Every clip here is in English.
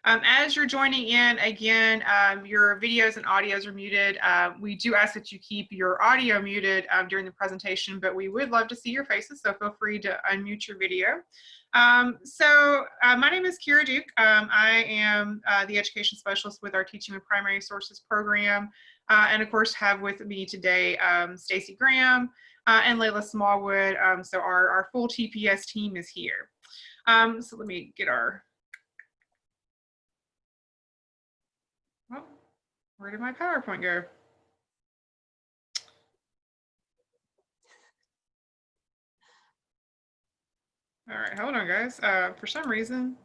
As you're joining in, again, your videos and audios are muted. We do ask that you keep your audio muted during the presentation, but we would love to see your faces, so feel free to unmute your video. My name is Kira Duke. I am the education specialist with our Teaching with Primary Sources program, and of course have with me today Stacy Graham and Layla Smallwood. So our full TPS team is here. So let me get our, oh, where did my PowerPoint go? All right, hold on guys. For some reason,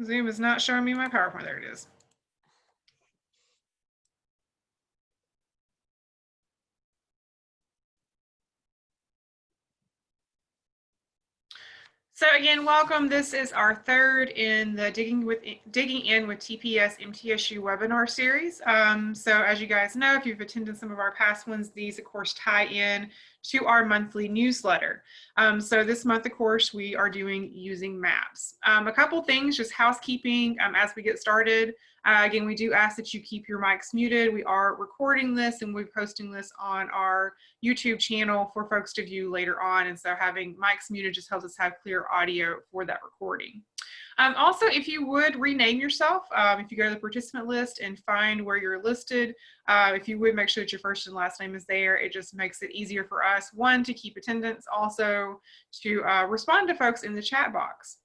Zoom is not showing me my PowerPoint. There it is. So again, welcome. This is our third in the Digging In with TPS MTSU webinar series. So as you guys know, if you've attended some of our past ones, these of course tie in to our monthly newsletter. So this month, of course, we are doing using maps. A couple things, just housekeeping as we get started. Again, we do ask that you keep your mics muted. We are recording this and we're posting this on our YouTube channel for folks to view later on. And so having mics muted just helps us have clear audio for that recording. Also, if you would rename yourself, if you go to the participant list and find where you're listed, if you would make sure that your first and last name is there, it just makes it easier for us, one, to keep attendance, also to respond to folks in the chat box.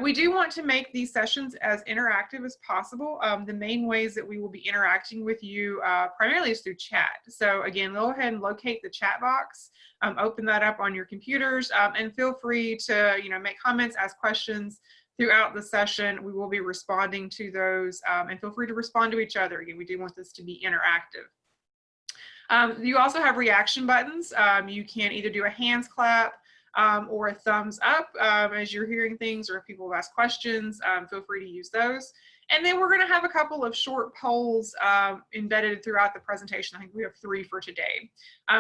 We do want to make these sessions as interactive as possible. The main ways that we will be interacting with you primarily is through chat. So again, go ahead and locate the chat box, open that up on your computers, and feel free to make comments, ask questions throughout the session. We will be responding to those, and feel free to respond to each other. Again, we do want this to be interactive. You also have reaction buttons. You can either do a hands clap, or a thumbs up as you're hearing things, or if people have asked questions, feel free to use those. And then we're going to have a couple of short polls embedded throughout the presentation. I think we have 3 for today.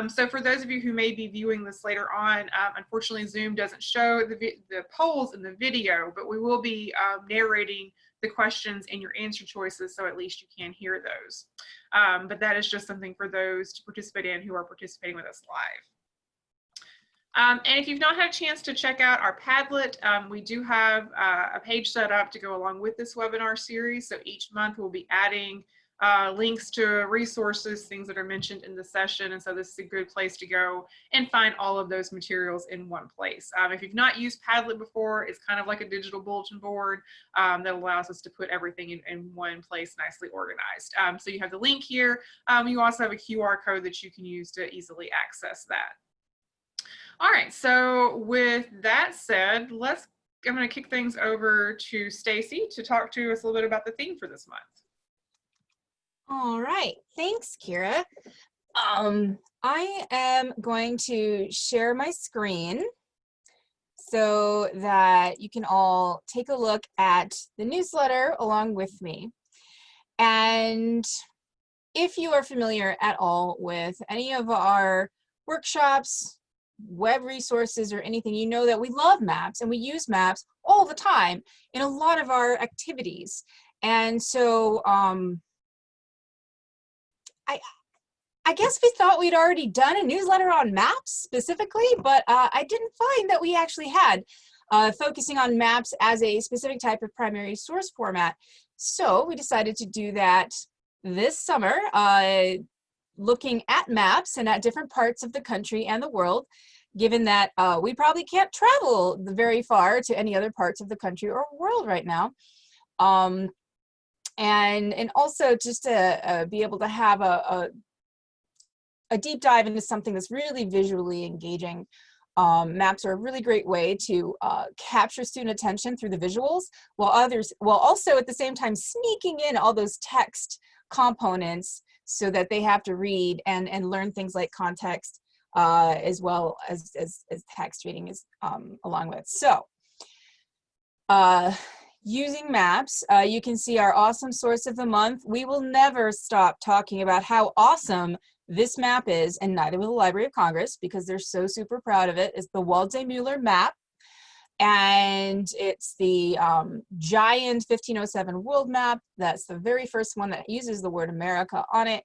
So for those of you who may be viewing this later on, unfortunately Zoom doesn't show the polls in the video, but we will be narrating the questions and your answer choices, so at least you can hear those. But that is just something for those to participate in who are participating with us live. And if you've not had a chance to check out our Padlet, we do have a page set up to go along with this webinar series. So each month we'll be adding links to resources, things that are mentioned in the session. And so this is a good place to go and find all of those materials in one place. If you've not used Padlet before, it's kind of like a digital bulletin board that allows us to put everything in one place, nicely organized. So you have the link here. You also have a QR code that you can use to easily access that. All right, so with that said, I'm going to kick things over to Stacy to talk to us a little bit about the theme for this month. All right, thanks, Kira. I am going to share my screen so that you can all take a look at the newsletter along with me. And if you are familiar at all with any of our workshops, web resources, or anything, you know that we love maps and we use maps all the time in a lot of our activities. And so I guess we thought we'd already done a newsletter on maps specifically, but I didn't find that we actually had, focusing on maps as a specific type of primary source format. So we decided to do that this summer, looking at maps and at different parts of the country and the world, given that we probably can't travel very far to any other parts of the country or world right now. And also just to be able to have a deep dive into something that's really visually engaging. Maps are a really great way to capture student attention through the visuals, while also at the same time sneaking in all those text components so that they have to read and learn things like context as well as text reading is along with. So using maps, you can see our awesome source of the month. We will never stop talking about how awesome this map is, and neither will the Library of Congress, because they're so super proud of it. It's the Waldseemüller map. And it's the giant 1507 world map. That's the very first one that uses the word America on it.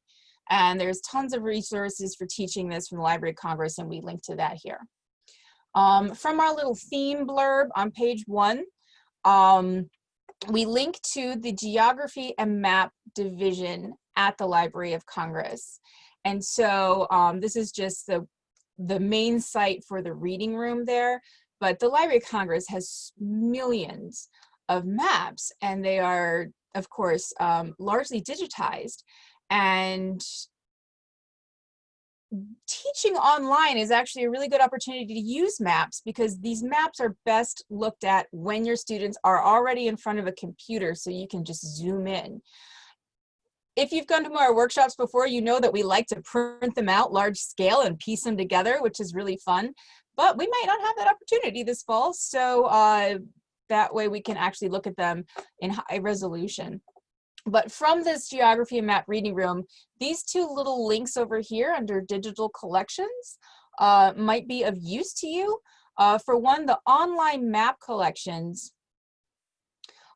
And there's tons of resources for teaching this from the Library of Congress, and we link to that here. From our little theme blurb on page 1, we link to the Geography and Map Division at the Library of Congress. And so this is just the main site for the reading room there. But the Library of Congress has millions of maps, and they are, of course, largely digitized. And teaching online is actually a really good opportunity to use maps, because these maps are best looked at when your students are already in front of a computer, so you can just zoom in. If you've gone to our workshops before, you know that we like to print them out large scale and piece them together, which is really fun. But we might not have that opportunity this fall, so that way we can actually look at them in high resolution. But from this Geography and Map reading room, these two little links over here under digital collections might be of use to you. For one, the online map collections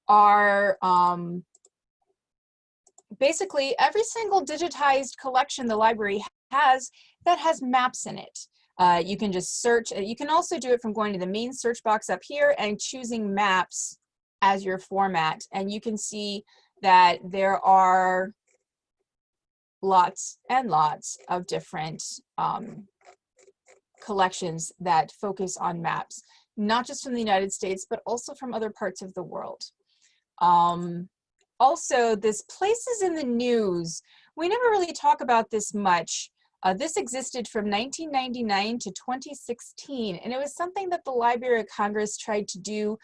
are basically every single digitized collection the library has that has maps in it. You can just search. You can also do it from going to the main search box up here and choosing maps as your format. And you can see that there are lots and lots of different collections that focus on maps, not just from the United States, but also from other parts of the world. Also, this Places in the News, we never really talk about this much. This existed from 1999 to 2016, and it was something that the Library of Congress tried to do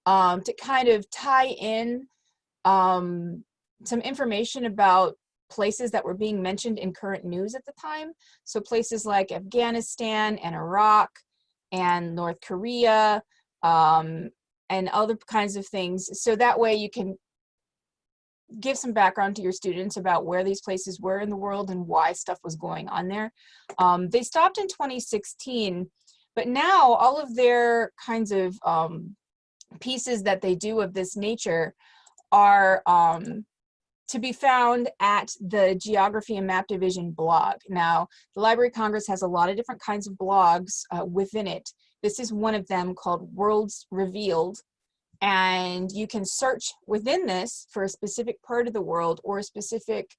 to kind of tie in some information about places that were being mentioned in current news at the time. So places like Afghanistan and Iraq and North Korea and other kinds of things. So that way you can give some background to your students about where these places were in the world and why stuff was going on there. They stopped in 2016, but now all of their kinds of pieces that they do of this nature are to be found at the Geography and Map Division blog. Now, the Library of Congress has a lot of different kinds of blogs within it. This is one of them called Worlds Revealed. And you can search within this for a specific part of the world or a specific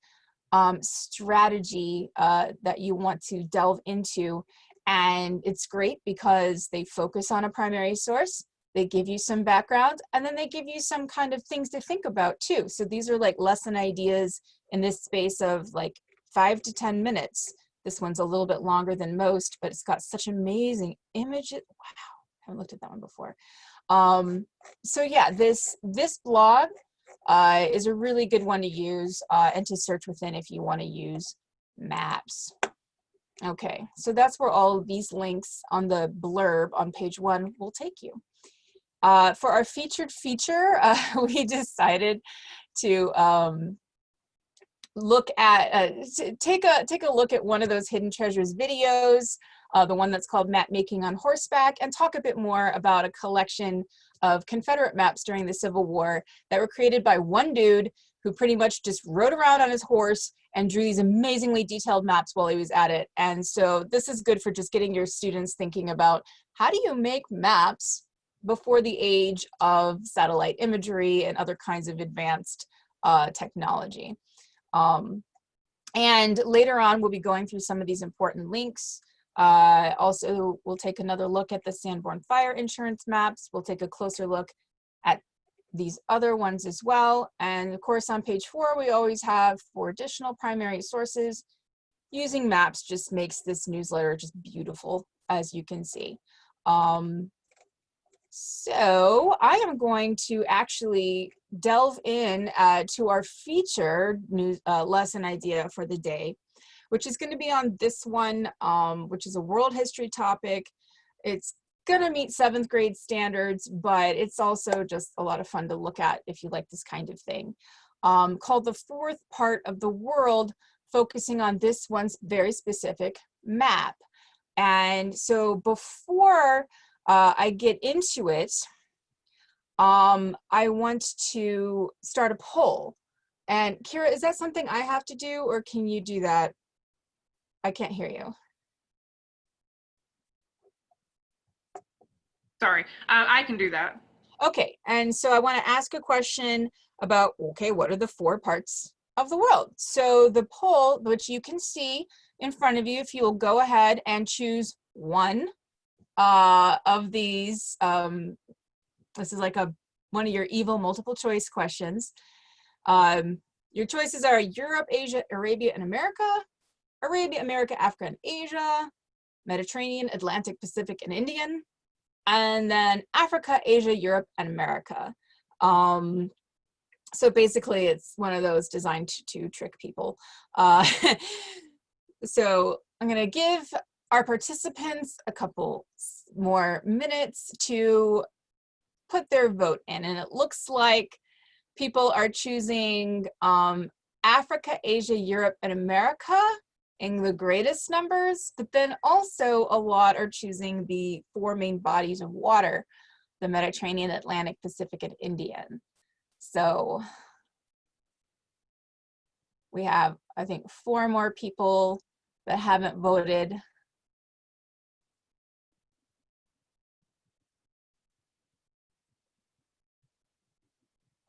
strategy that you want to delve into. And it's great because they focus on a primary source, they give you some background, and then they give you some kind of things to think about too. So these are like lesson ideas in this space of like 5 to 10 minutes. This one's a little bit longer than most, but it's got such amazing images. Wow, I haven't looked at that one before. So yeah, this blog is a really good one to use and to search within if you want to use maps. Okay, so that's where all of these links on the blurb on page 1 will take you. For our featured feature, we decided to look at take a look at one of those Hidden Treasures videos, the one that's called Map Making on Horseback, and talk a bit more about a collection of Confederate maps during the Civil War that were created by one dude who pretty much just rode around on his horse and drew these amazingly detailed maps while he was at it. And so this is good for just getting your students thinking about how do you make maps before the age of satellite imagery and other kinds of advanced technology. And later on, we'll be going through some of these important links. Also, we'll take another look at the Sanborn fire insurance maps. We'll take a closer look at these other ones as well. And of course, on page 4, we always have 4 additional primary sources. Using maps just makes this newsletter just beautiful, as you can see. So I am going to actually delve in to our featured lesson idea for the day, which is going to be on this one, which is a world history topic. It's going to meet 7th grade standards, but it's also just a lot of fun to look at if you like this kind of thing, called The Fourth Part of the World, focusing on this one's very specific map. And so before I get into it, I want to start a poll. And Kira, is that something I have to do, or can you do that? I can't hear you. Sorry, I can do that. Okay, and so I want to ask a question about, okay, what are the 4 parts of the world? So the poll, which you can see in front of you, if you'll go ahead and choose one of these, this is like one of your evil multiple choice questions. Your choices are Europe, Asia, Arabia, and America, Arabia, America, Africa, and Asia, Mediterranean, Atlantic, Pacific, and Indian, and then Africa, Asia, Europe, and America. So basically it's one of those designed to trick people. So I'm gonna give our participants a couple more minutes to put their vote in, and it looks like people are choosing Africa, Asia, Europe, and America in the greatest numbers, but then also a lot are choosing the 4 main bodies of water, the Mediterranean, Atlantic, Pacific, and Indian. So we have, I think, 4 more people that haven't voted.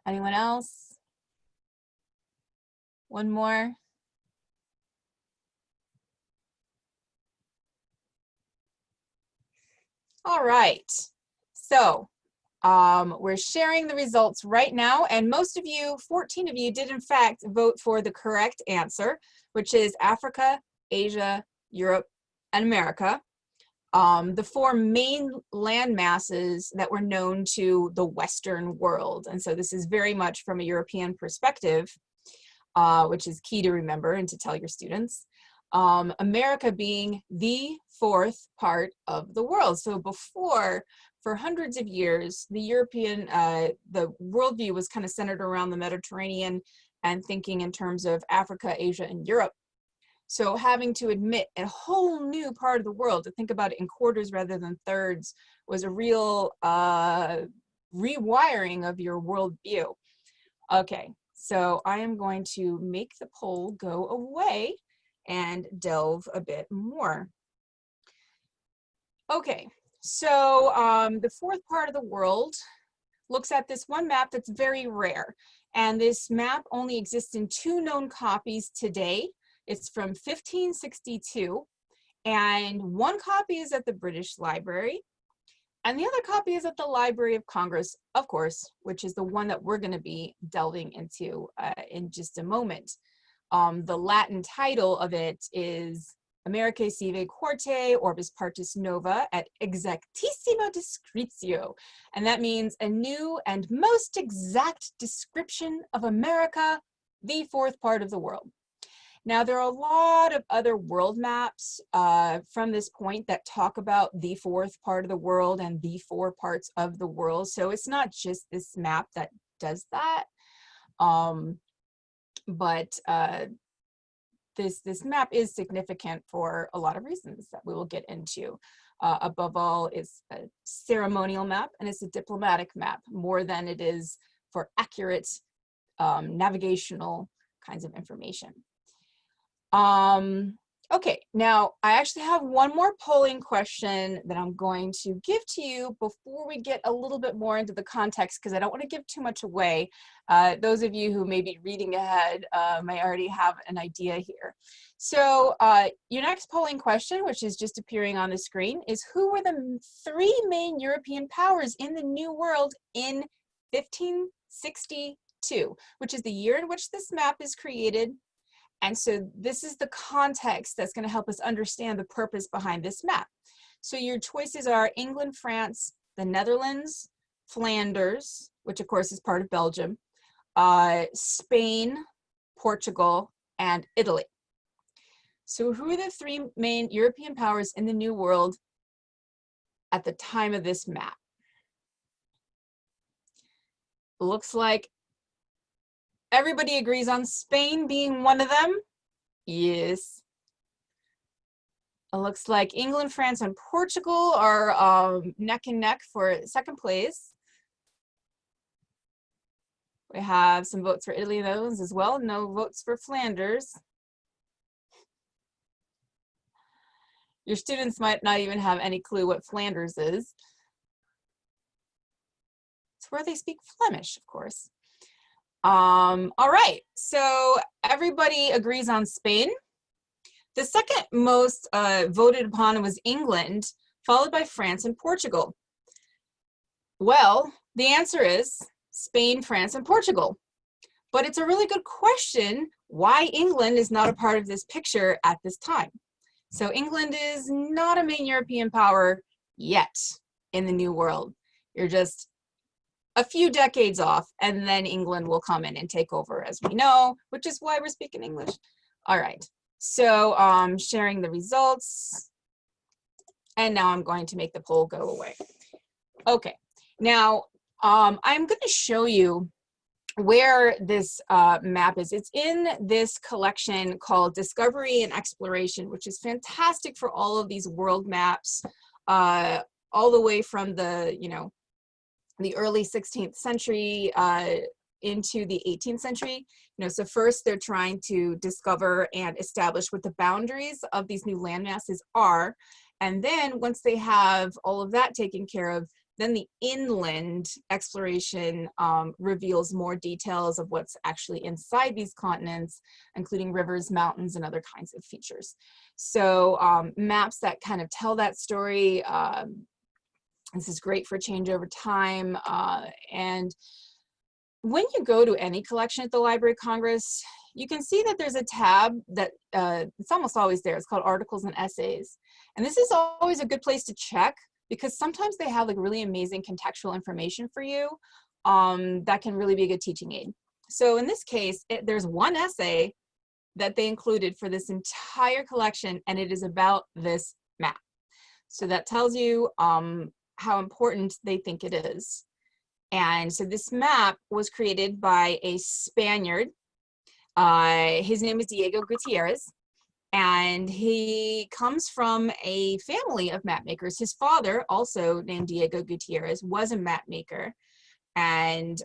Anyone else? One more. All right, so we're sharing the results right now, and most of you, 14 of you, did in fact vote for the correct answer, which is Africa, Asia, Europe, and America. The 4 main land masses that were known to the Western world, and so this is very much from a European perspective, which is key to remember and to tell your students. America being the 4th part of the world. So before, for hundreds of years, the European, the worldview was kind of centered around the Mediterranean and thinking in terms of Africa, Asia, and Europe. So having to admit a whole new part of the world, to think about it in quarters rather than thirds, was a real rewiring of your worldview. Okay, so I am going to make the poll go away and delve a bit more. Okay, so the 4th part of the world looks at this one map that's very rare. And this map only exists in 2 known copies today. It's from 1562, and 1 copy is at the British Library, and the other copy is at the Library of Congress, of course, which is the one that we're going to be delving into in just a moment. The Latin title of it is Americae Sive Corte Orbis Partis Nova et Exactissimo Descriptio, and that means a new and most exact description of America, the 4th part of the world. Now, there are a lot of other world maps from this point that talk about the 4th part of the world and the 4 parts of the world. So it's not just this map that does that. This map is significant for a lot of reasons that we will get into. Above all, it's a ceremonial map and it's a diplomatic map more than it is for accurate navigational kinds of information. Okay, now I actually have one more polling question that I'm going to give to you before we get a little bit more into the context, because I don't want to give too much away. Those of you who may be reading ahead may already have an idea here. So your next polling question, which is just appearing on the screen, is who were the 3 main European powers in the New World in 1562, which is the year in which this map is created. And so this is the context that's going to help us understand the purpose behind this map. So your choices are England, France, the Netherlands, Flanders, which of course is part of Belgium, Spain, Portugal, and Italy. So who are the 3 main European powers in the New World at the time of this map? Looks like everybody agrees on Spain being one of them. Yes. It looks like England, France, and Portugal are neck and neck for second place. We have some votes for Italy and those as well. No votes for Flanders. Your students might not even have any clue what Flanders is. It's where they speak Flemish, of course. All right, so everybody agrees on Spain. The second most voted upon was England, followed by France and Portugal. Well, the answer is Spain, France, and Portugal. But it's a really good question why England is not a part of this picture at this time. So England is not a main European power yet in the New World. You're just a few decades off, and then England will come in and take over, as we know, which is why we're speaking English. All right, so sharing the results. And now I'm going to make the poll go away. Okay, now I'm going to show you where this map is. It's in this collection called Discovery and Exploration, which is fantastic for all of these world maps, all the way from the, the early 16th century into the 18th century. So first they're trying to discover and establish what the boundaries of these new landmasses are. And then once they have all of that taken care of, then the inland exploration reveals more details of what's actually inside these continents, including rivers, mountains, and other kinds of features. So maps that kind of tell that story, this is great for change over time. And when you go to any collection at the Library of Congress, you can see that there's a tab that it's almost always there. It's called Articles and Essays. And this is always a good place to check, because sometimes they have like really amazing contextual information for you that can really be a good teaching aid. So in this case, there's one essay that they included for this entire collection, and it is about this map. So that tells you how important they think it is. And so this map was created by a Spaniard. His name is Diego Gutierrez. And he comes from a family of map makers. His father, also named Diego Gutierrez, was a map maker. And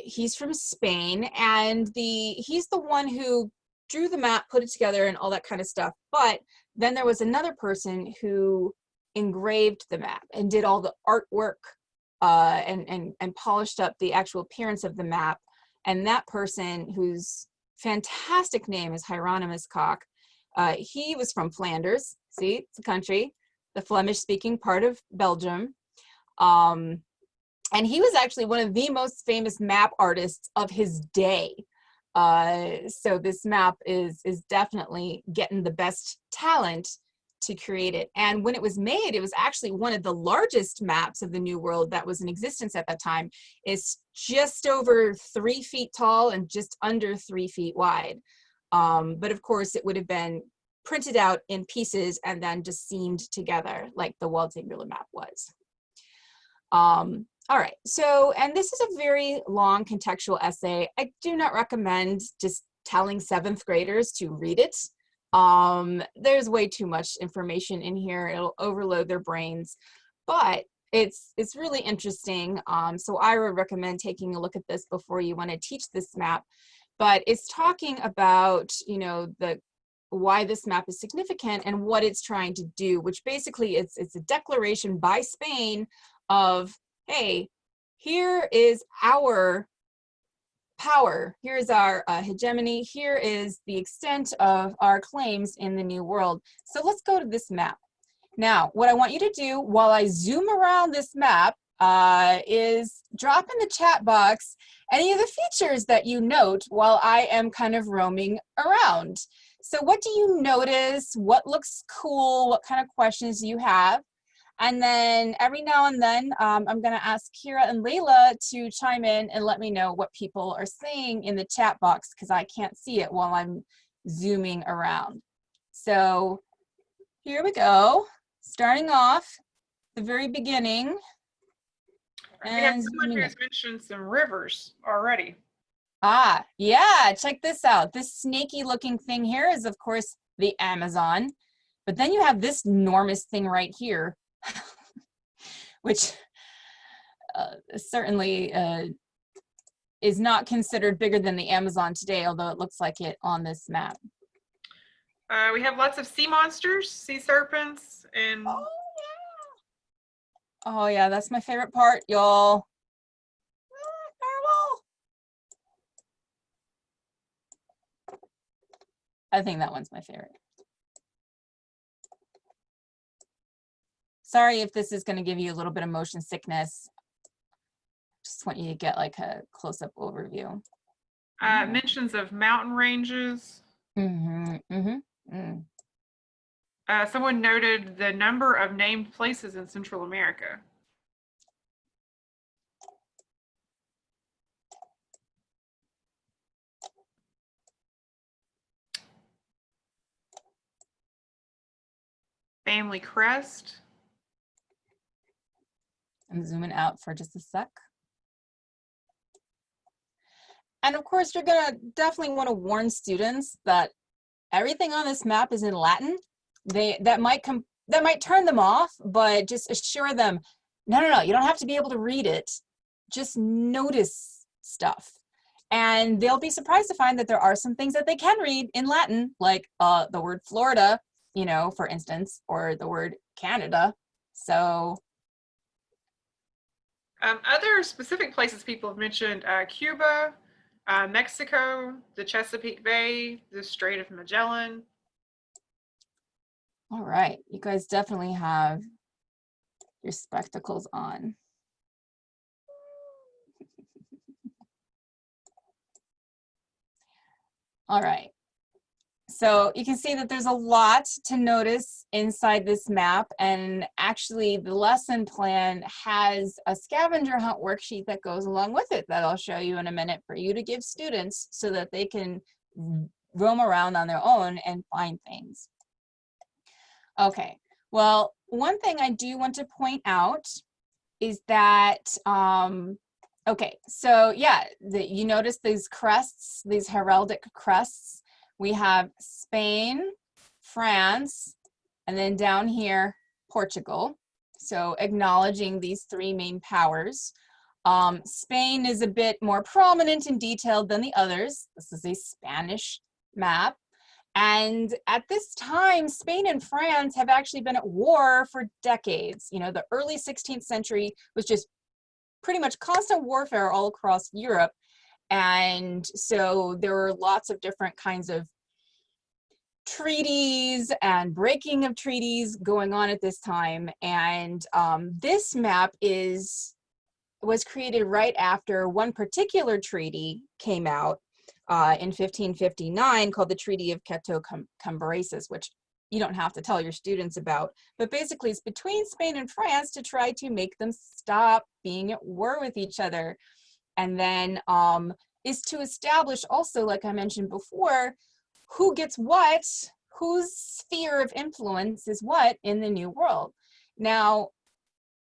he's from Spain, and he's the one who drew the map, put it together, and all that kind of stuff. But then there was another person who engraved the map and did all the artwork and polished up the actual appearance of the map. And that person, whose fantastic name is Hieronymus Koch. He was from Flanders. See, it's a country, the Flemish-speaking part of Belgium. And he was actually one of the most famous map artists of his day. So this map is definitely getting the best talent to create it. And when it was made, it was actually one of the largest maps of the New World that was in existence at that time. It's just over 3 feet tall and just under 3 feet wide. But of course, it would have been printed out in pieces and then just seamed together like the Waldseemüller map was. All right, so, and this is a very long contextual essay. I do not recommend just telling 7th graders to read it. There's way too much information in here. It'll overload their brains, but it's really interesting. So I would recommend taking a look at this before you want to teach this map. But it's talking about, why this map is significant and what it's trying to do, which basically it's a declaration by Spain of, hey, here is our power, here's our hegemony, here is the extent of our claims in the New World. So let's go to this map. Now, what I want you to do while I zoom around this map is drop in the chat box any of the features that you note while I am kind of roaming around. So what do you notice? What looks cool? What kind of questions do you have? And then every now and then, I'm going to ask Kira and Layla to chime in and let me know what people are saying in the chat box, because I can't see it while I'm zooming around. So here we go. Starting off the very beginning. We have someone who's mentioned some rivers already. Ah, yeah, check this out. This snaky looking thing here is, of course, the Amazon. But then you have this enormous thing right here, which certainly is not considered bigger than the Amazon today, although it looks like it on this map. We have lots of sea monsters, sea serpents, and Oh yeah, that's my favorite part, y'all. I think that one's my favorite. Sorry if this is going to give you a little bit of motion sickness. Just want you to get like a close-up overview. Mentions of mountain ranges. Someone noted the number of named places in Central America. Family crest. I'm zooming out for just a sec. And of course, you're gonna definitely want to warn students that everything on this map is in Latin. That might turn them off, but just assure them, no, you don't have to be able to read it. Just notice stuff. And they'll be surprised to find that there are some things that they can read in Latin, like the word Florida, you know, for instance, or the word Canada. So other specific places people have mentioned, Cuba, Mexico, the Chesapeake Bay, the Strait of Magellan. All right, you guys definitely have your spectacles on. All right, so you can see that there's a lot to notice inside this map, and actually the lesson plan has a scavenger hunt worksheet that goes along with it that I'll show you in a minute for you to give students so that they can roam around on their own and find things. Okay, well, one thing I do want to point out is that, okay, so yeah, you notice these crests, these heraldic crests. We have Spain, France, and then down here, Portugal. So acknowledging these three main powers. Spain is a bit more prominent and detailed than the others. This is a Spanish map. And at this time, Spain and France have actually been at war for decades. You know, the early 16th century was just pretty much constant warfare all across Europe. And so there were lots of different kinds of treaties and breaking of treaties going on at this time. And this map was created right after one particular treaty came out in 1559 called the Treaty of Cateau-Cambrésis, which you don't have to tell your students about, but basically it's between Spain and France to try to make them stop being at war with each other. And then is to establish also, like I mentioned before, who gets what, whose sphere of influence is what in the new world. Now,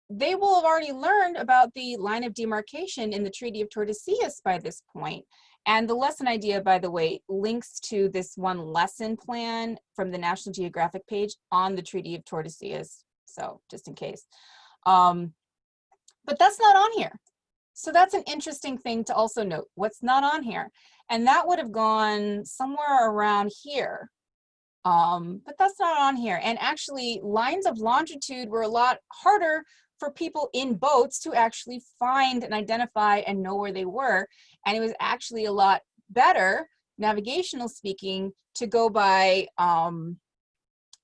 they will have already learned about the line of demarcation in the Treaty of Tordesillas by this point. And the lesson idea, by the way, links to this one lesson plan from the National Geographic page on the Treaty of Tordesillas. So just in case. But that's not on here. So that's an interesting thing to also note. What's not on here? And that would have gone somewhere around here. But that's not on here. And actually, lines of longitude were a lot harder for people in boats to actually find and identify and know where they were. And it was actually a lot better, navigational speaking, to go by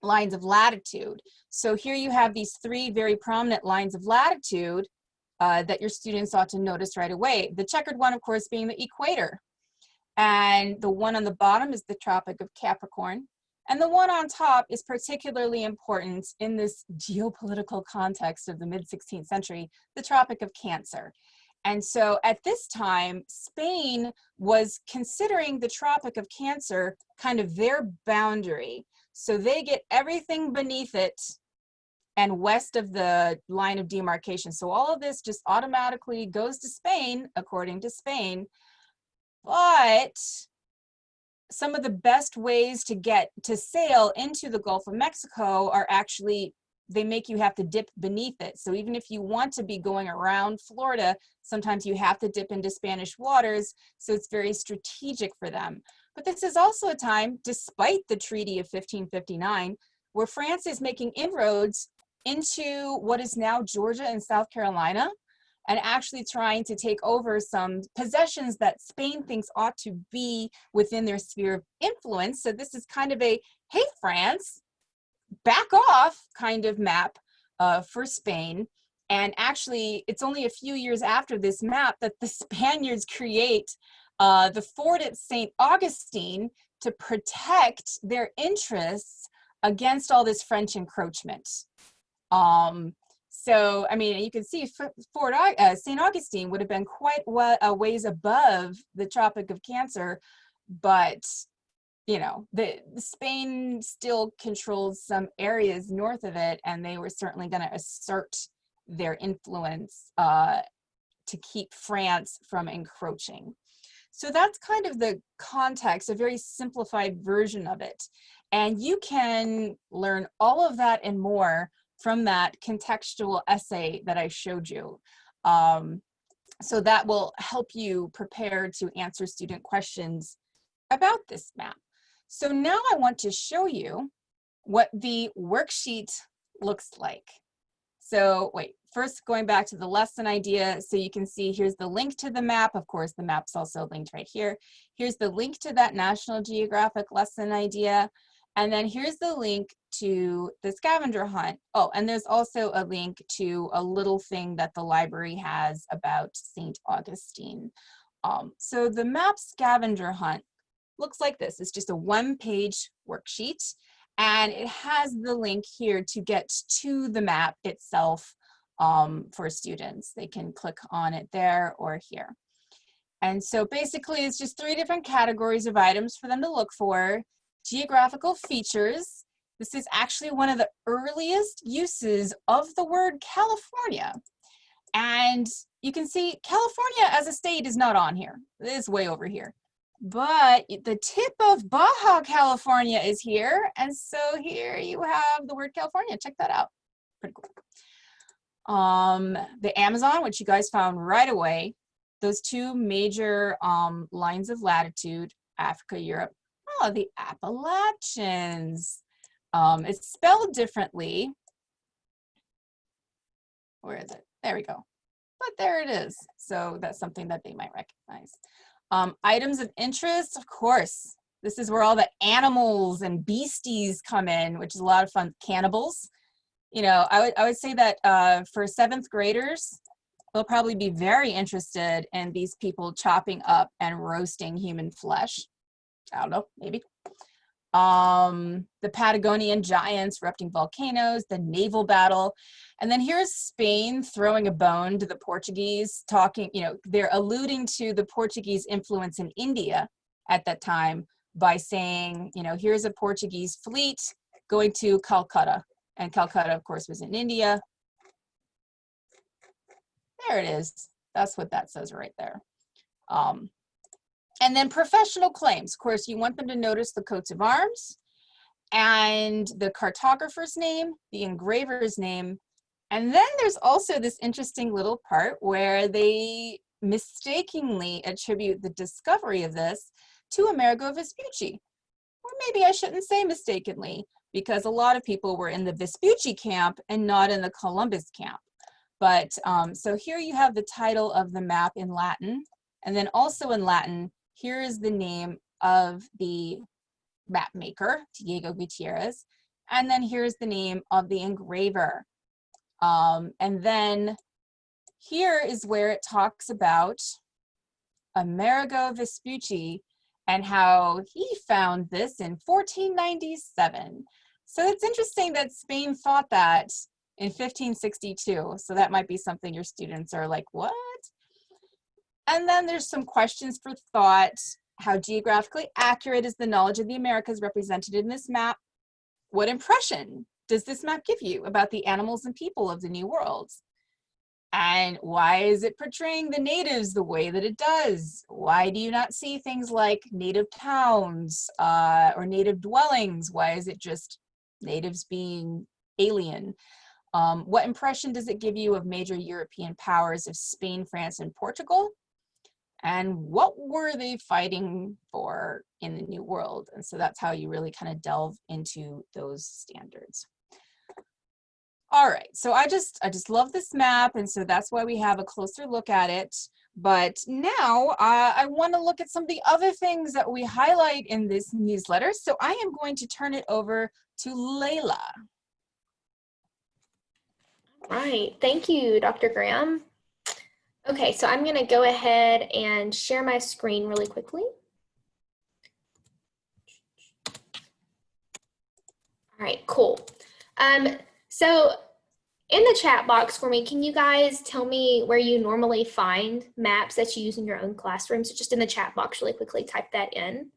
lines of latitude. So here you have these three very prominent lines of latitude that your students ought to notice right away. The checkered one, of course, being the equator. And the one on the bottom is the Tropic of Capricorn. And the one on top is particularly important in this geopolitical context of the mid-16th century, the Tropic of Cancer. And so at this time, Spain was considering the Tropic of Cancer kind of their boundary. So they get everything beneath it and west of the line of demarcation. So all of this just automatically goes to Spain, according to Spain. But some of the best ways to get to sail into the Gulf of Mexico are actually, they make you have to dip beneath it. So even if you want to be going around Florida, sometimes you have to dip into Spanish waters. So it's very strategic for them. But this is also a time, despite the Treaty of 1559, where France is making inroads into what is now Georgia and South Carolina, and actually trying to take over some possessions that Spain thinks ought to be within their sphere of influence. So this is kind of a, hey, France, back off kind of map for Spain. And actually, it's only a few years after this map that the Spaniards create the fort at St. Augustine to protect their interests against all this French encroachment. So, I mean, you can see St. Augustine would have been quite a ways above the Tropic of Cancer, but you know, Spain still controlled some areas north of it, and they were certainly going to assert their influence to keep France from encroaching. So that's kind of the context, a very simplified version of it. And you can learn all of that and more from that contextual essay that I showed you. So that will help you prepare to answer student questions about this map. So now I want to show you what the worksheet looks like. So wait, first going back to the lesson idea, so you can see here's the link to the map. Of course, the map's also linked right here. Here's the link to that National Geographic lesson idea. And then here's the link to the scavenger hunt. Oh, and there's also a link to a little thing that the library has about St. Augustine. So the map scavenger hunt looks like this. It's just a one-page worksheet, and it has the link here to get to the map itself for students. They can click on it there or here. And so basically it's just 3 different categories of items for them to look for. Geographical features. This is actually one of the earliest uses of the word California. And you can see California as a state is not on here. It is way over here. But the tip of Baja California is here. And so here you have the word California. Check that out. Pretty cool. The Amazon, which you guys found right away. Those 2 major lines of latitude, Africa, Europe. Oh, the Appalachians. It's spelled differently. Where is it? There we go. But there it is. So that's something that they might recognize. Items of interest, of course. This is where all the animals and beasties come in, which is a lot of fun. Cannibals. You know, I would say that for 7th graders, they'll probably be very interested in these people chopping up and roasting human flesh. I don't know, maybe. The Patagonian giants, erupting volcanoes, the naval battle. And then here's Spain throwing a bone to the Portuguese, talking, you know, they're alluding to the Portuguese influence in India at that time by saying, you know, here's a Portuguese fleet going to Calcutta. And Calcutta, of course, was in India. There it is. That's what that says right there. And then professional claims. Of course, you want them to notice the coats of arms and the cartographer's name, the engraver's name. And then there's also this interesting little part where they mistakenly attribute the discovery of this to Amerigo Vespucci. Or maybe I shouldn't say mistakenly, because a lot of people were in the Vespucci camp and not in the Columbus camp. But so here you have the title of the map in Latin, and then also in Latin, here is the name of the map maker, Diego Gutierrez, and then here's the name of the engraver. And then here is where it talks about Amerigo Vespucci and how he found this in 1497. So it's interesting that Spain thought that in 1562. So that might be something your students are like, what? And then there's some questions for thought. How geographically accurate is the knowledge of the Americas represented in this map? What impression does this map give you about the animals and people of the New World? And why is it portraying the natives the way that it does? Why do you not see things like native towns or native dwellings? Why is it just natives being alien? What impression does it give you of major European powers of Spain, France, and Portugal? And what were they fighting for in the New World? And so that's how you really kind of delve into those standards. All right, so I just love this map, and so that's why we have a closer look at it. But now I want to look at some of the other things that we highlight in this newsletter. So I am going to turn it over to Layla. Right, thank you, Dr. Graham. Okay, so I'm gonna go ahead and share my screen really quickly. All right, cool. So in the chat box for me, can you guys tell me where you normally find maps that you use in your own classroom? So just in the chat box really quickly, type that in.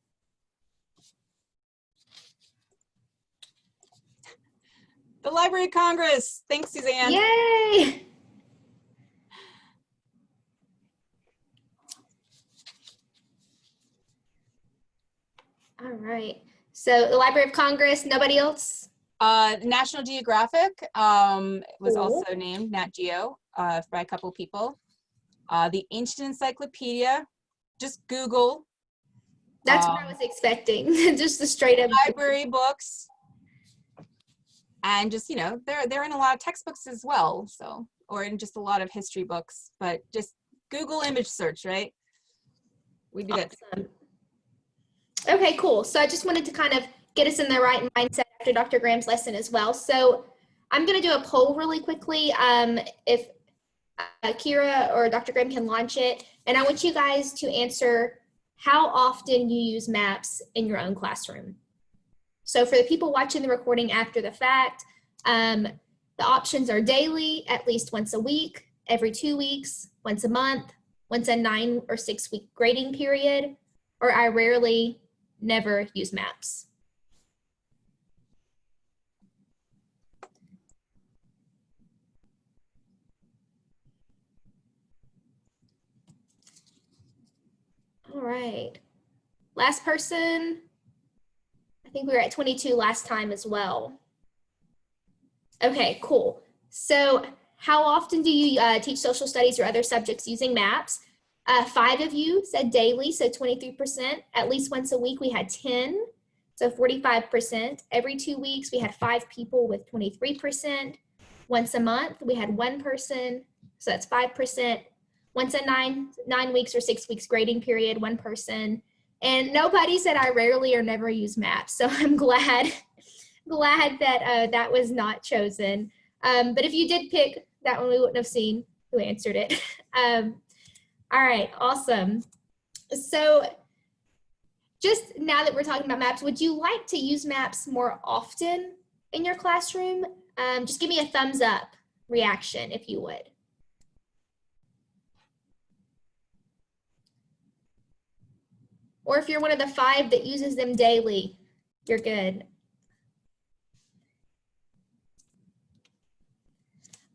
The Library of Congress. Thanks, Suzanne. Yay! All right, so the Library of Congress, nobody else? National Geographic was Cool. also named Nat Geo by a couple people. The Ancient Encyclopedia, just Google. That's what I was expecting, just the straight up. Library books. And just, you know, they're in a lot of textbooks as well, so, or in just a lot of history books, but just Google image search, right? We do that. Awesome. Okay, cool. So I just wanted to kind of get us in the right mindset after Dr. Graham's lesson as well. So I'm going to do a poll really quickly. If Kira or Dr. Graham can launch it, and I want you guys to answer how often you use maps in your own classroom. So for the people watching the recording after the fact, the options are daily, at least once a week, every 2 weeks, once a month, once a 9 or 6 week grading period, or I rarely, never use maps. All right, last person. I think we were at 22 last time as well. Okay, cool. So how often do you teach social studies or other subjects using maps? 5 of you said daily, so 23%. At least once a week, we had 10, so 45%. Every 2 weeks, we had 5 people with 23%. Once a month, we had 1 person, so that's 5%. Once a 9 weeks or 6 weeks grading period, 1 person. And nobody said I rarely or never use maps, so I'm glad that that was not chosen. But if you did pick that one, we wouldn't have seen who answered it. All right, awesome. So just now that we're talking about maps, would you like to use maps more often in your classroom? Just give me a thumbs up reaction if you would. Or if you're one of the 5 that uses them daily, you're good.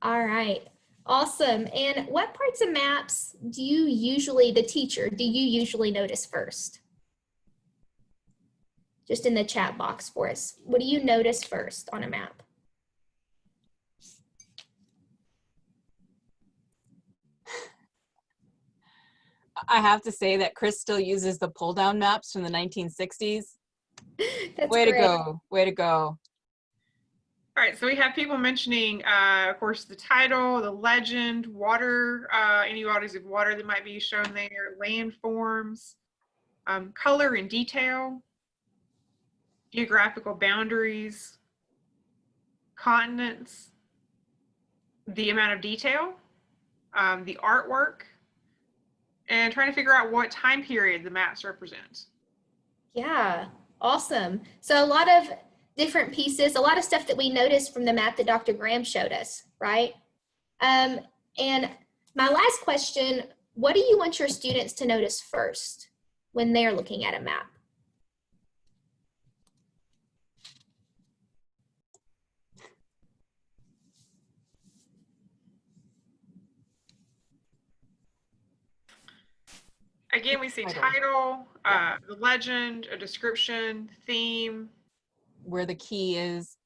All right, awesome. And what parts of maps do you usually, the teacher, do you usually notice first? Just in the chat box for us. What do you notice first on a map? I have to say that Chris still uses the pull down maps from the 1960s. That's Way great. to go, way to go. All right, so we have people mentioning, of course, the title, the legend, water, any bodies of water that might be shown there, landforms, color and detail, geographical boundaries, continents, the amount of detail, the artwork, and trying to figure out what time period the maps represent. Yeah, awesome. So a lot of different pieces, a lot of stuff that we noticed from the map that Dr. Graham showed us, right? And my last question, what do you want your students to notice first when they're looking at a map? Again, we see Title. title, Yeah. the legend, a description, theme, Where the key is.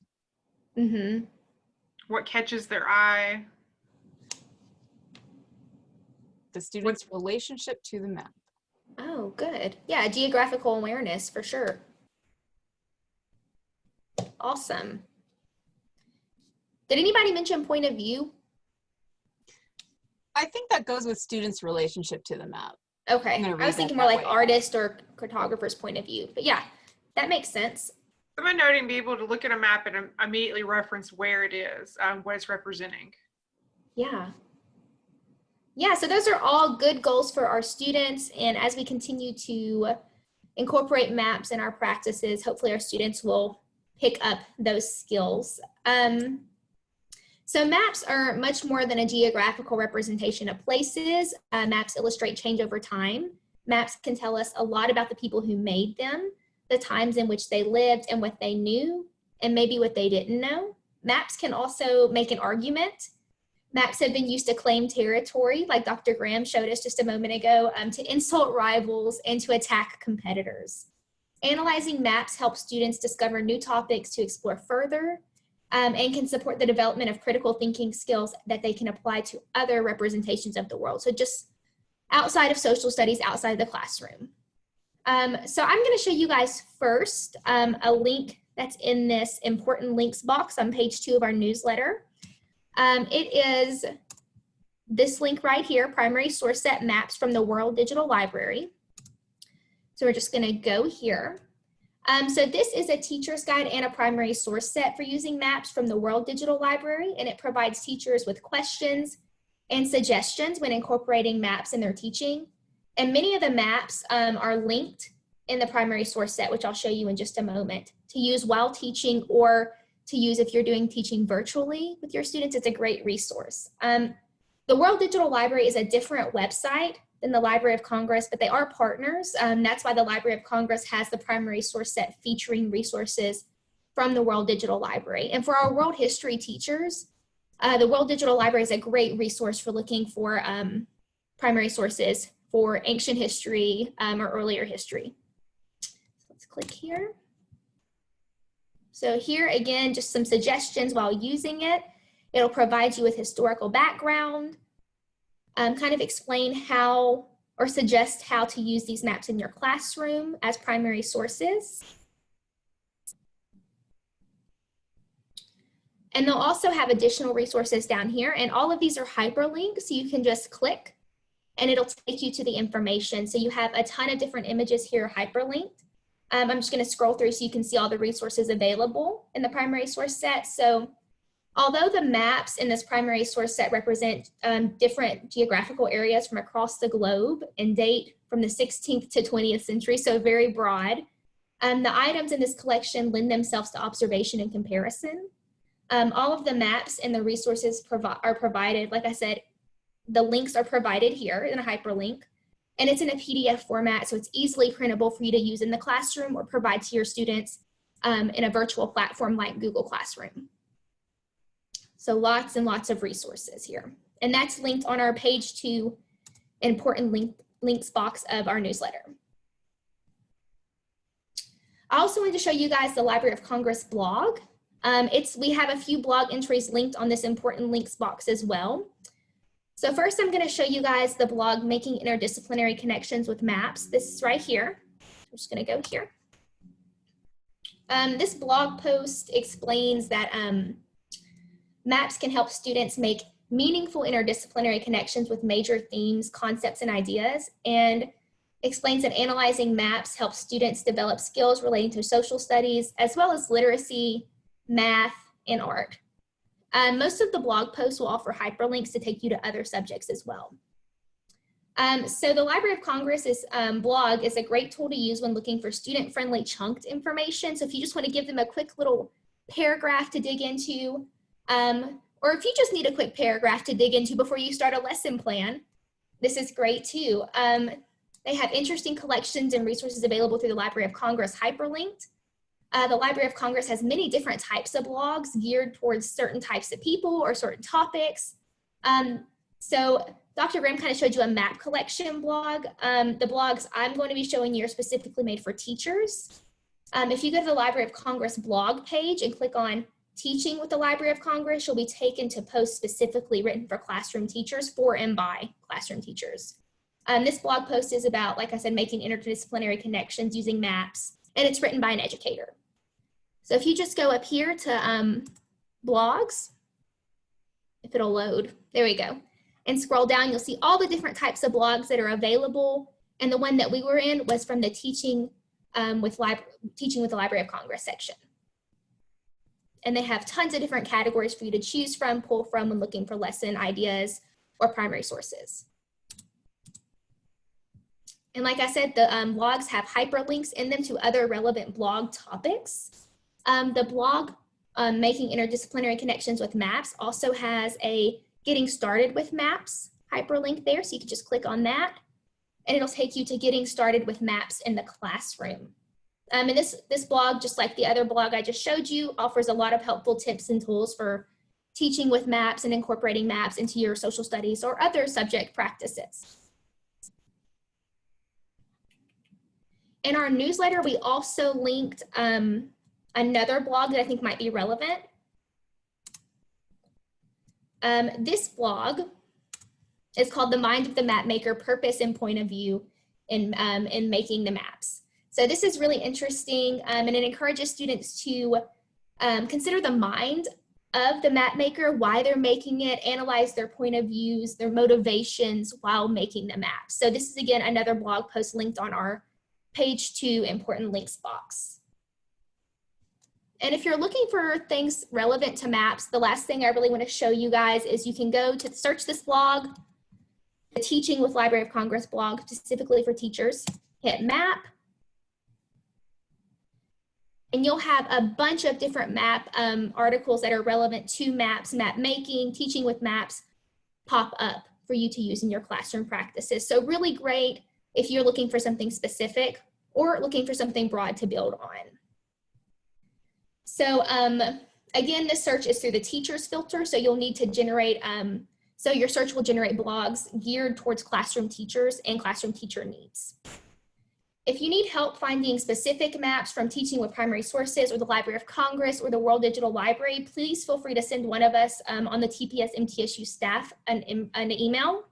Mm-hmm. what catches their eye, The student's relationship to the map. Oh, good. Yeah, geographical awareness for sure. Awesome. Did anybody mention point of view? I think that goes with students' relationship to the map. Okay, gonna I read was that thinking more that like way. artist or cartographer's point of view, but yeah, that makes sense. someone noting be able to look at a map and immediately reference where it is, what it's representing. Yeah. Yeah, so those are all good goals for our students. And as we continue to incorporate maps in our practices, hopefully our students will pick up those skills. So maps are much more than a geographical representation of places. Maps illustrate change over time. Maps can tell us a lot about the people who made them, the times in which they lived and what they knew, and maybe what they didn't know. Maps can also make an argument. Maps have been used to claim territory, like Dr. Graham showed us just a moment ago, to insult rivals and to attack competitors. Analyzing maps helps students discover new topics to explore further, and can support the development of critical thinking skills that they can apply to other representations of the world. So just outside of social studies, outside the classroom. So I'm going to show you guys first a link that's in this important links box on page 2 of our newsletter. It is this link right here, primary source set maps from the World Digital Library. So we're just going to go here. So this is a teacher's guide and a primary source set for using maps from the World Digital Library, and it provides teachers with questions and suggestions when incorporating maps in their teaching. And many of the maps are linked in the primary source set, which I'll show you in just a moment, to use while teaching or to use if you're doing teaching virtually with your students. It's a great resource. The World Digital Library is a different website than the Library of Congress, but they are partners. That's why the Library of Congress has the primary source set featuring resources from the World Digital Library. And for our world history teachers, the World Digital Library is a great resource for looking for primary sources for ancient history or earlier history. So let's click here. So here again, just some suggestions while using it. It'll provide you with historical background, kind of explain how or suggest how to use these maps in your classroom as primary sources. And they'll also have additional resources down here, and all of these are hyperlinks, so you can just click and it'll take you to the information. So you have a ton of different images here hyperlinked. I'm just going to scroll through so you can see all the resources available in the primary source set. So although the maps in this primary source set represent different geographical areas from across the globe and date from the 16th to 20th century, so very broad, the items in this collection lend themselves to observation and comparison. All of the maps and the resources are provided, like I said, the links are provided here in a hyperlink, and it's in a PDF format, so it's easily printable for you to use in the classroom or provide to your students in a virtual platform like Google Classroom. So lots and lots of resources here. And that's linked on our page 2 important links box of our newsletter. I also wanted to show you guys the Library of Congress blog. We have a few blog entries linked on this important links box as well. So first I'm going to show you guys the blog Making Interdisciplinary Connections with Maps. This is right here. I'm just going to go here. This blog post explains that maps can help students make meaningful interdisciplinary connections with major themes, concepts, and ideas, and explains that analyzing maps helps students develop skills relating to social studies, as well as literacy, math, and art. Most of the blog posts will offer hyperlinks to take you to other subjects as well. So the Library of Congress's blog is a great tool to use when looking for student-friendly chunked information. So if you just want to give them a quick little paragraph to dig into, or if you just need a quick paragraph to dig into before you start a lesson plan, this is great too. They have interesting collections and resources available through the Library of Congress hyperlinked. The Library of Congress has many different types of blogs geared towards certain types of people or certain topics. So Dr. Graham kind of showed you a map collection blog. The blogs I'm going to be showing you are specifically made for teachers. If you go to the Library of Congress blog page and click on Teaching with the Library of Congress, you'll be taken to posts specifically written for classroom teachers for and by classroom teachers. This blog post is about, like I said, making interdisciplinary connections using maps, and it's written by an educator. So if you just go up here to blogs, if it'll load, there we go, and scroll down, you'll see all the different types of blogs that are available. And the one that we were in was from the Teaching with the Library of Congress section. And they have tons of different categories for you to choose from, pull from when looking for lesson ideas or primary sources. And like I said, the blogs have hyperlinks in them to other relevant blog topics. The blog Making Interdisciplinary Connections with Maps also has a Getting Started with Maps hyperlink there, so you can just click on that, and it'll take you to Getting Started with Maps in the Classroom. And this blog, just like the other blog I just showed you, offers a lot of helpful tips and tools for teaching with maps and incorporating maps into your social studies or other subject practices. In our newsletter, we also linked another blog that I think might be relevant. This blog is called The Mind of the Map Maker, Purpose and Point of View in Making the Maps. So this is really interesting, and it encourages students to consider the mind of the map maker, why they're making it, analyze their point of views, their motivations while making the map. So this is, again, another blog post linked on our page 2 important links box. And if you're looking for things relevant to maps, the last thing I really want to show you guys is you can go to search this blog, the Teaching with Library of Congress blog, specifically for teachers, hit map, and you'll have a bunch of different map articles that are relevant to maps, map making, teaching with maps pop up for you to use in your classroom practices. So really great if you're looking for something specific or looking for something broad to build on. So again, this search is through the teachers filter, so you'll need to generate, so your search will generate blogs geared towards classroom teachers and classroom teacher needs. If you need help finding specific maps from Teaching with Primary Sources or the Library of Congress or the World Digital Library, please feel free to send one of us on the TPS MTSU staff an email.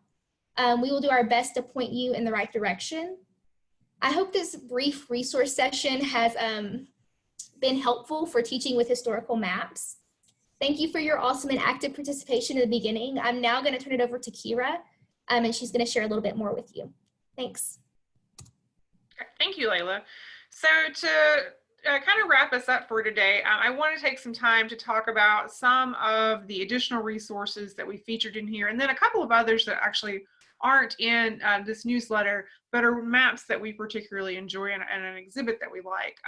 We will do our best to point you in the right direction. I hope this brief resource session has been helpful for teaching with historical maps. Thank you for your awesome and active participation in the beginning. I'm now going to turn it over to Kira, and she's going to share a little bit more with you. Thanks. Thank you, Layla. So to kind of wrap us up for today, I want to take some time to talk about some of the additional resources that we featured in here, and then a couple of others that actually aren't in this newsletter, but are maps that we particularly enjoy and an exhibit that we like.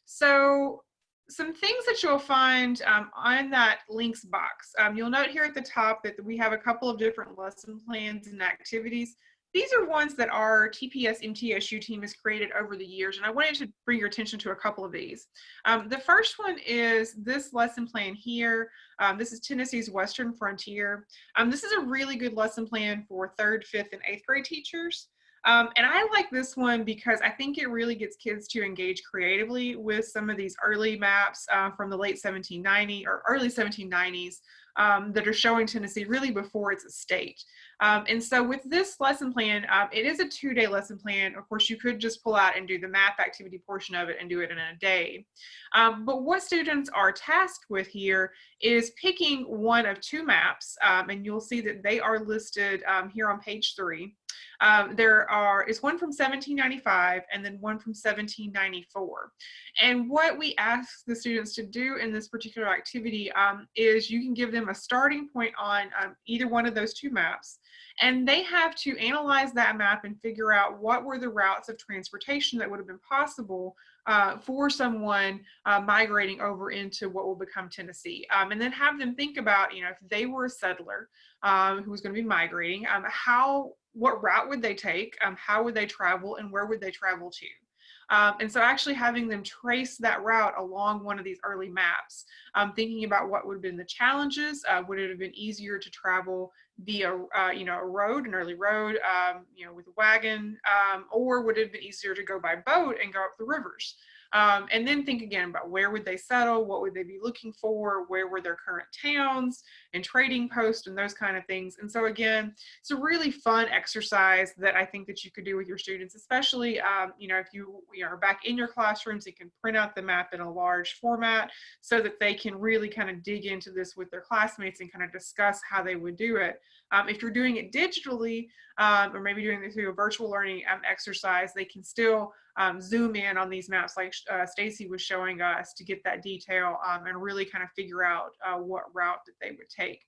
So some things that you'll find on that links box. You'll note here at the top that we have a couple of different lesson plans and activities. These are ones that our TPS MTSU team has created over the years, and I wanted to bring your attention to a couple of these. The first one is this lesson plan here. This is Tennessee's Western Frontier. This is a really good lesson plan for 3rd, 5th, and 8th grade teachers. And I like this one because I think it really gets kids to engage creatively with some of these early maps from the late 1790s or early 1790s that are showing Tennessee really before it's a state. And so with this lesson plan, it is a 2-day lesson plan. Of course, you could just pull out and do the map activity portion of it and do it in a day. But what students are tasked with here is picking one of 2 maps, and you'll see that they are listed here on page 3. There is one from 1795 and then one from 1794. And what we ask the students to do in this particular activity is you can give them a starting point on either one of those 2 maps, and they have to analyze that map and figure out what were the routes of transportation that would have been possible for someone migrating over into what will become Tennessee. And then have them think about, if they were a settler who was going to be migrating, what route would they take, how would they travel, and where would they travel to? And so actually having them trace that route along one of these early maps, thinking about what would have been the challenges. Would it have been easier to travel via, a road, an early road, with a wagon, or would it have been easier to go by boat and go up the rivers? And then think again about where would they settle, what would they be looking for, where were their current towns and trading posts and those kind of things. And so again, it's a really fun exercise that I think that you could do with your students, especially if you are back in your classrooms, you can print out the map in a large format so that they can really kind of dig into this with their classmates and kind of discuss how they would do it. If you're doing it digitally, or maybe doing it through a virtual learning exercise, they can still zoom in on these maps like Stacy was showing us to get that detail and really kind of figure out what route that they would take.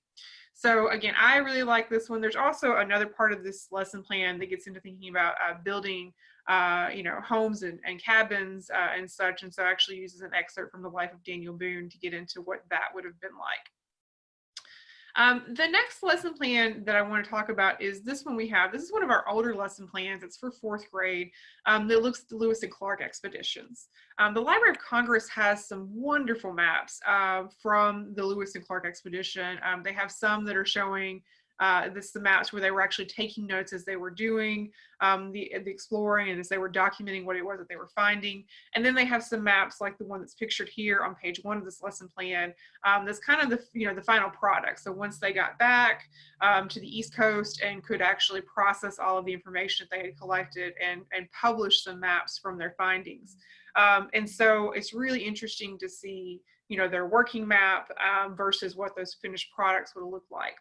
So again, I really like this one. There's also another part of this lesson plan that gets into thinking about building homes and cabins and such. And so actually uses an excerpt from the life of Daniel Boone to get into what that would have been like. The next lesson plan that I want to talk about is this one we have. This is one of our older lesson plans. It's for 4th grade that looks at the Lewis and Clark expeditions. The Library of Congress has some wonderful maps from the Lewis and Clark expedition. They have some that are showing the maps where they were actually taking notes as they were doing the exploring and as they were documenting what it was that they were finding. And then they have some maps like the one that's pictured here on page 1 of this lesson plan. That's kind of the final product. So once they got back to the East Coast and could actually process all of the information that they had collected and publish some maps from their findings. And so it's really interesting to see their working map versus what those finished products would look like.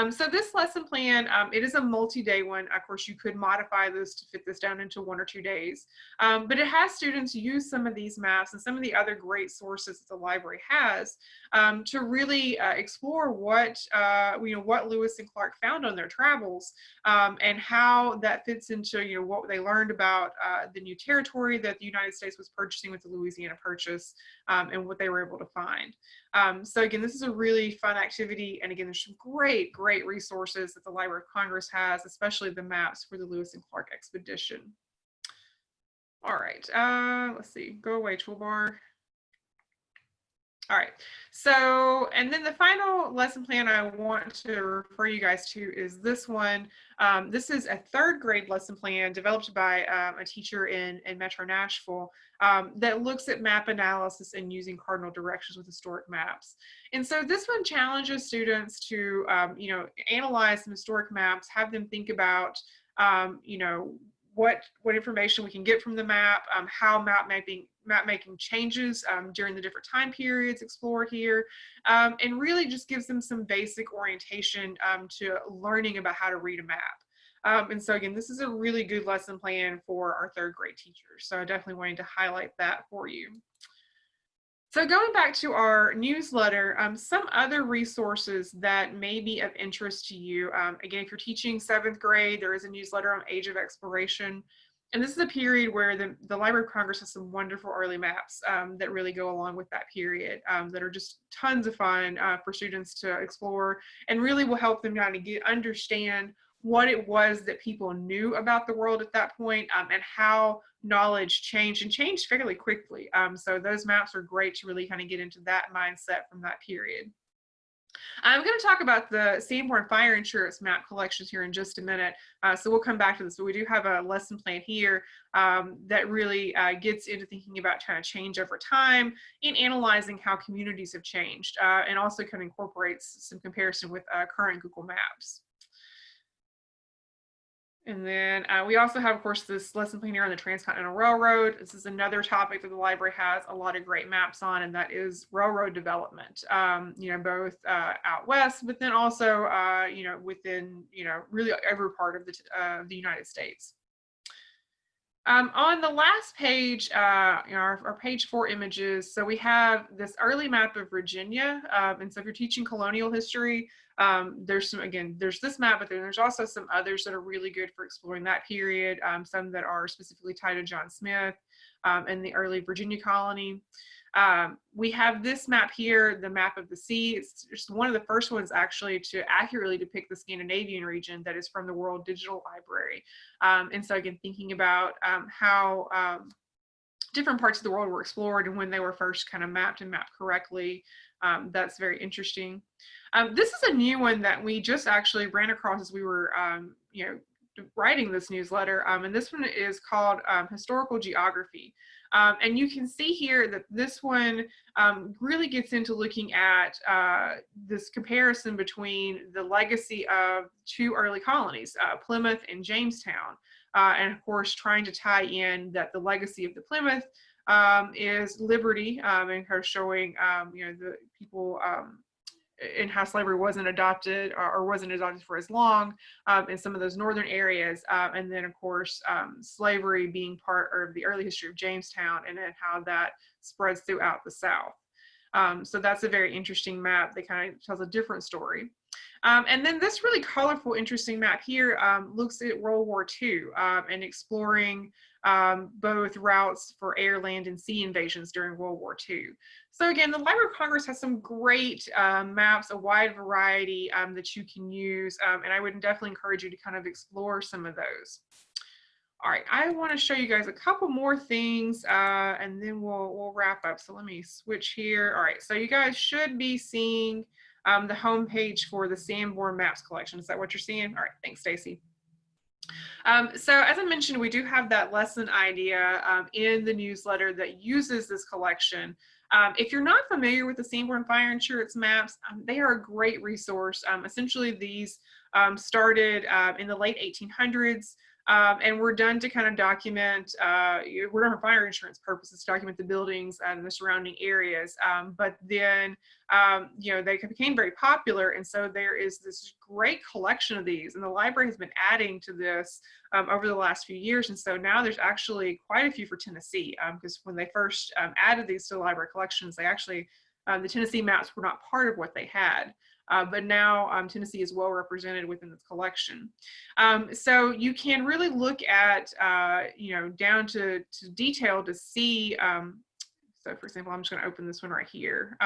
So this lesson plan, it is a multi-day one. Of course, you could modify this to fit this down into 1 or 2 days, but it has students use some of these maps and some of the other great sources that the library has to really explore what Lewis and Clark found on their travels and how that fits into what they learned about the new territory that the United States was purchasing with the Louisiana Purchase and what they were able to find. So again, this is a really fun activity. And again, there's some great resources that the Library of Congress has, especially the maps for the Lewis and Clark expedition. All right, let's see, go away toolbar. All right, so, and then the final lesson plan I want to refer you guys to is this one. This is a 3rd grade lesson plan developed by a teacher in Metro Nashville that looks at map analysis and using cardinal directions with historic maps. And so this one challenges students to, analyze some historic maps, have them think about, what information we can get from the map, how map making changes during the different time periods explored here, and really just gives them some basic orientation to learning about how to read a map. And so again, this is a really good lesson plan for our 3rd grade teachers. So I definitely wanted to highlight that for you. So going back to our newsletter, some other resources that may be of interest to you. Again, if you're teaching 7th grade, there is a newsletter on Age of Exploration. And this is a period where the Library of Congress has some wonderful early maps that really go along with that period that are just tons of fun for students to explore and really will help them kind of understand what it was that people knew about the world at that point and how knowledge changed fairly quickly. So those maps are great to really kind of get into that mindset from that period. I'm going to talk about the Sanborn Fire Insurance map collections here in just a minute. So we'll come back to this, but we do have a lesson plan here that really gets into thinking about kind of change over time and analyzing how communities have changed and also kind of incorporates some comparison with current Google Maps. And then we also have, of course, this lesson plan here on the Transcontinental Railroad. This is another topic that the library has a lot of great maps on, and that is railroad development, both out west, but then also, within, really every part of the United States. On the last page, our page 4 images, so we have this early map of Virginia. And so if you're teaching colonial history, there's this map, but then there's also some others that are really good for exploring that period. Some that are specifically tied to John Smith and the early Virginia colony. We have this map here, the map of the sea. It's just one of the first ones actually to accurately depict the Scandinavian region that is from the World Digital Library. And so again, thinking about how different parts of the world were explored and when they were first kind of mapped and mapped correctly. That's very interesting. This is a new one that we just actually ran across as we were, writing this newsletter. And this one is called Historical Geography. And you can see here that this one really gets into looking at this comparison between the legacy of two early colonies, Plymouth and Jamestown. And of course, trying to tie in that the legacy of the Plymouth is liberty, and kind of showing, the people and how slavery wasn't adopted or wasn't adopted for as long in some of those northern areas. And then, of course, slavery being part of the early history of Jamestown and then how that spreads throughout the South. So that's a very interesting map that kind of tells a different story. And then this really colorful, interesting map here looks at World War II and exploring both routes for air, land, and sea invasions during World War II. So again, the Library of Congress has some great maps, a wide variety that you can use, and I would definitely encourage you to kind of explore some of those. All right, I want to show you guys a couple more things, and then we'll wrap up. So let me switch here. All right, so you guys should be seeing the homepage for the Sanborn Maps collection. Is that what you're seeing? All right, thanks, Stacy. So as I mentioned, we do have that lesson idea in the newsletter that uses this collection. If you're not familiar with the Sanborn Fire Insurance Maps, they are a great resource. Essentially, these started in the late 1800s. And we're done to kind of document, we're done for fire insurance purposes, to document the buildings and the surrounding areas. But then, they became very popular. And so there is this great collection of these. And the library has been adding to this over the last few years. And so now there's actually quite a few for Tennessee, because when they first added these to the library collections, they actually, the Tennessee maps were not part of what they had. But now Tennessee is well represented within its collection. So you can really look at, down to detail to see, so for example, I'm just going to open this one right here.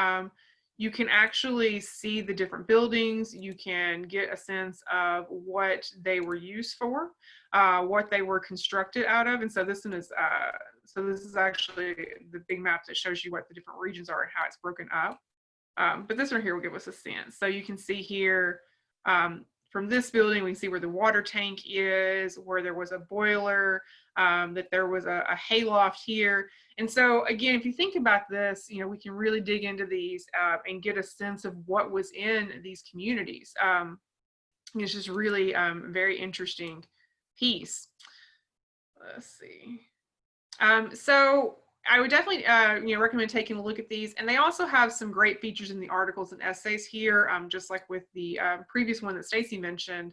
You can actually see the different buildings. You can get a sense of what they were used for, what they were constructed out of. And so this one is, this is actually the big map that shows you what the different regions are and how it's broken up. But this one here will give us a sense. So you can see here from this building, we can see where the water tank is, where there was a boiler, that there was a hayloft here. And so again, if you think about this, we can really dig into these and get a sense of what was in these communities. It's just really very interesting piece. Let's see. So I would definitely recommend taking a look at these. And they also have some great features in the articles and essays here, just like with the previous one that Stacy mentioned.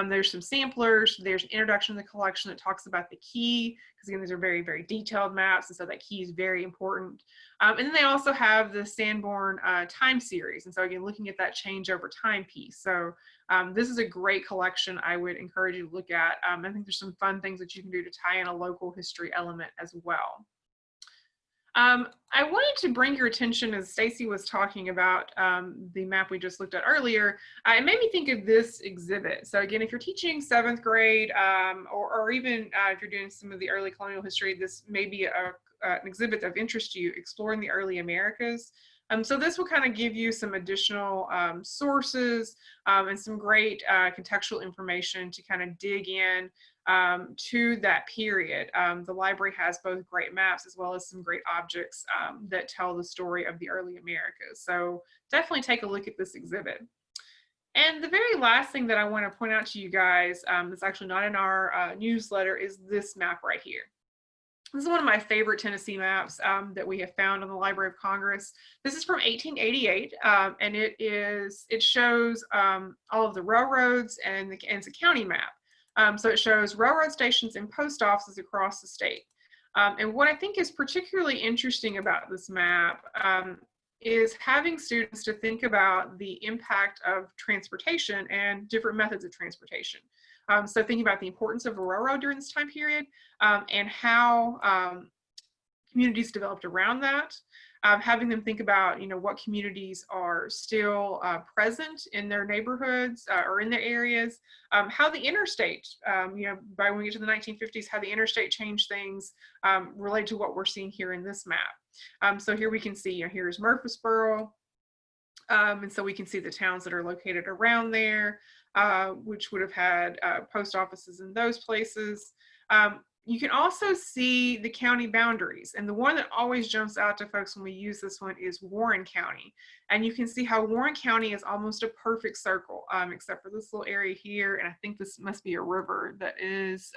There's some samplers. There's an introduction to the collection that talks about the key, because again, these are very, very detailed maps. And so that key is very important. And then they also have the Sanborn time series. And so again, looking at that change over time piece. So this is a great collection I would encourage you to look at. I think there's some fun things that you can do to tie in a local history element as well. I wanted to bring your attention, as Stacy was talking about the map we just looked at earlier, it made me think of this exhibit. So again, if you're teaching 7th grade or even if you're doing some of the early colonial history, this may be an exhibit of interest to you, Exploring the Early Americas. So this will kind of give you some additional sources and some great contextual information to kind of dig in to that period. The library has both great maps as well as some great objects that tell the story of the early Americas. So definitely take a look at this exhibit. And the very last thing that I want to point out to you guys that's actually not in our newsletter is this map right here. This is one of my favorite Tennessee maps that we have found on the Library of Congress. This is from 1888, and it shows all of the railroads and it's a county map. So it shows railroad stations and post offices across the state. And what I think is particularly interesting about this map is having students to think about the impact of transportation and different methods of transportation. So thinking about the importance of a railroad during this time period and how communities developed around that. having them think about, what communities are still present in their neighborhoods or in their areas, how the interstate, by when we get to the 1950s, how the interstate changed things related to what we're seeing here in this map. So here we can see, here's Murfreesboro. And so we can see the towns that are located around there, which would have had post offices in those places. You can also see the county boundaries. And the one that always jumps out to folks when we use this one is Warren County. And you can see how Warren County is almost a perfect circle, except for this little area here. And I think this must be a river that is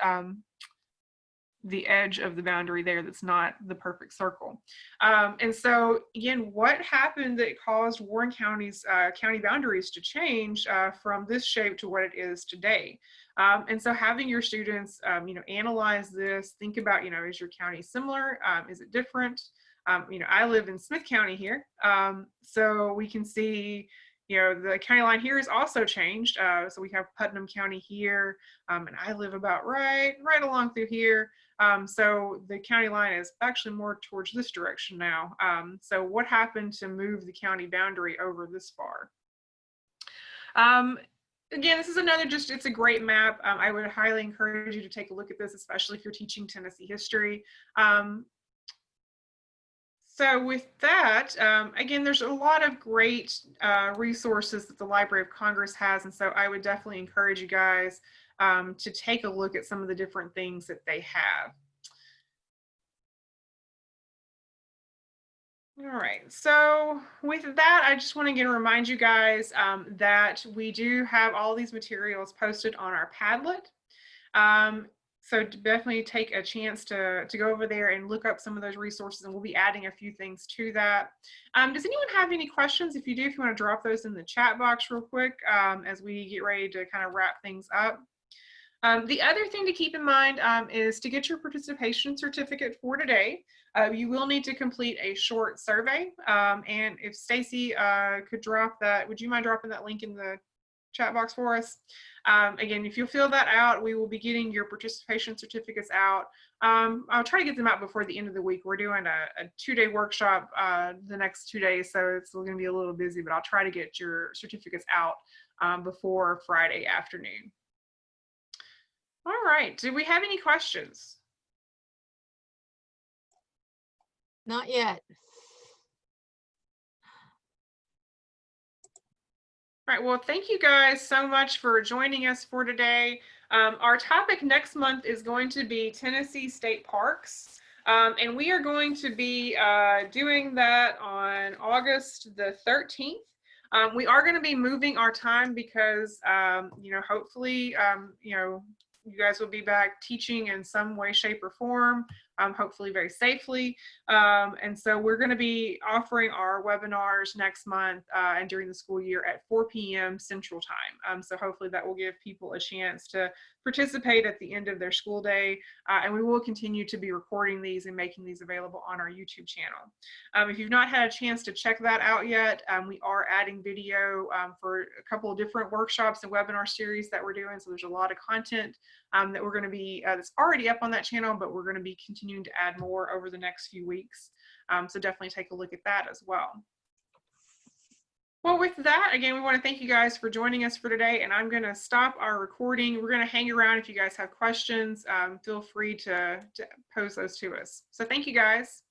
the edge of the boundary there that's not the perfect circle. And so again, what happened that caused Warren County's county boundaries to change from this shape to what it is today? And so having your students, analyze this, think about, is your county similar? Is it different? I live in Smith County here. So we can see, the county line here is also changed. So we have Putnam County here, and I live about right along through here. So the county line is actually more towards this direction now. So what happened to move the county boundary over this far? Again, this is another it's a great map. I would highly encourage you to take a look at this, especially if you're teaching Tennessee history. So with that, again, there's a lot of great resources that the Library of Congress has. And so I would definitely encourage you guys to take a look at some of the different things that they have. All right, so with that, I just want to again remind you guys that we do have all these materials posted on our Padlet. So definitely take a chance to go over there and look up some of those resources, and we'll be adding a few things to that. Does anyone have any questions? If you do, if you want to drop those in the chat box real quick as we get ready to kind of wrap things up. The other thing to keep in mind is to get your participation certificate for today, you will need to complete a short survey. And if Stacy could drop that, would you mind dropping that link in the chat box for us? Again, if you fill that out, we will be getting your participation certificates out. I'll try to get them out before the end of the week. We're doing a 2-day workshop the next 2 days, so it's going to be a little busy, but I'll try to get your certificates out before Friday afternoon. All right, do we have any questions? Not yet. All right, well, thank you guys so much for joining us for today. Our topic next month is going to be Tennessee State Parks. And we are going to be doing that on August the 13th. We are going to be moving our time because, hopefully, you guys will be back teaching in some way, shape, or form, hopefully very safely. And so we're going to be offering our webinars next month and during the school year at 4 p.m. Central Time. So hopefully that will give people a chance to participate at the end of their school day. And we will continue to be recording these and making these available on our YouTube channel. If you've not had a chance to check that out yet, we are adding video for a couple of different workshops and webinar series that we're doing. So there's a lot of content that we're going to be, that's already up on that channel, but we're going to be continuing to add more over the next few weeks. So definitely take a look at that as well. Well, with that, again, we want to thank you guys for joining us for today, and I'm going to stop our recording. We're going to hang around. If you guys have questions, feel free to pose those to us. So thank you guys.